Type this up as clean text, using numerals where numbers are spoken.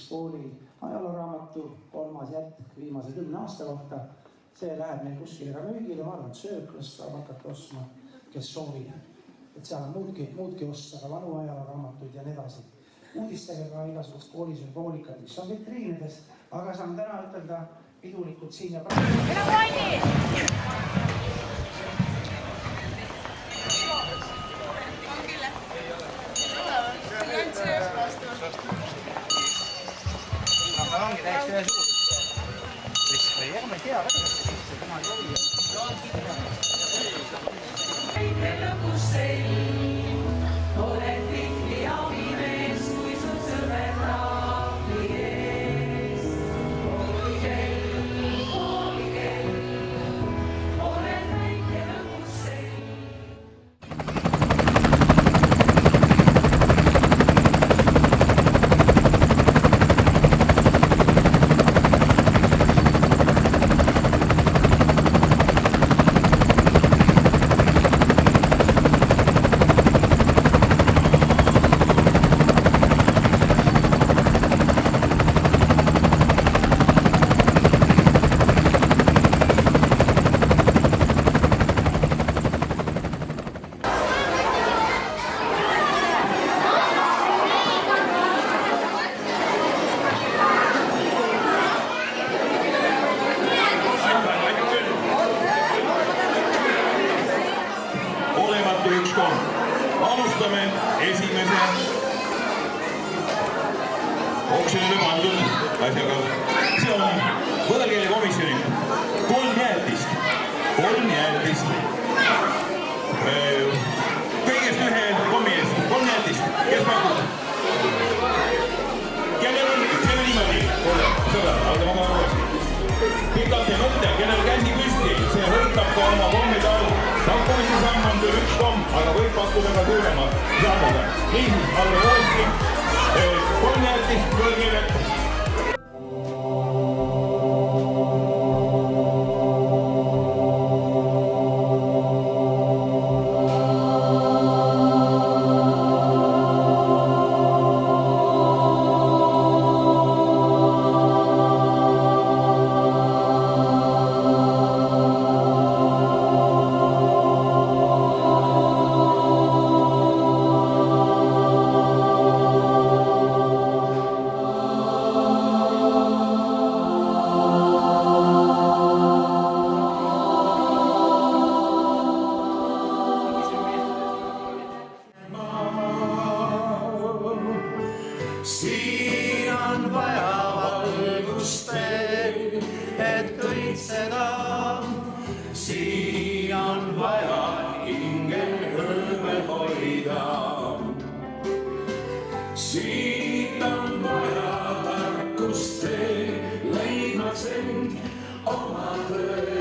Kooli ajalooraamatu 3. jätk viimase 10 aasta kohta. See läheb meil kuskile ka müügile, ma arvan, et sööklast saab hakata ostma, kes soovib. Et seal on muudki osta, ka vanu ajalooraamatuid ja nii edasi. Uudistega ka igasugust koolisümboolikat, mis on vitriinides, aga saan täna ütelda pidulikult siin ja praegu. Ongi täiesti ühe suur. Ega ma ei tea, see täna ei oli. Lõpus teil oled tihti abimees, kui su sõber rahvi ees. Kooli kell, oled väike lõpus teil. Alustame esimese oksjonile pandud asjaga. See on võõrkeelekomisjoni 3 jäätist. Kõigest ühe kommi eest. 3 jäätist. Kes pakub? Kellel on niimoodi? Sõber, aga ma uuesti. Pikalt ja mõtte, kellel käsi püsti, see võitab ka oma kommide all. Pakkumise samm on küll 1 komm, aga võib pakkuda ka suurema sammuga. Niisiis, aga uuesti 3 jätist võõrkeele. Siin on vaja valgust veel, et õitseda. Siin on vaja hingel hõõme hoida. Siin on vaja tarkust veel, leidmaks end oma tõe.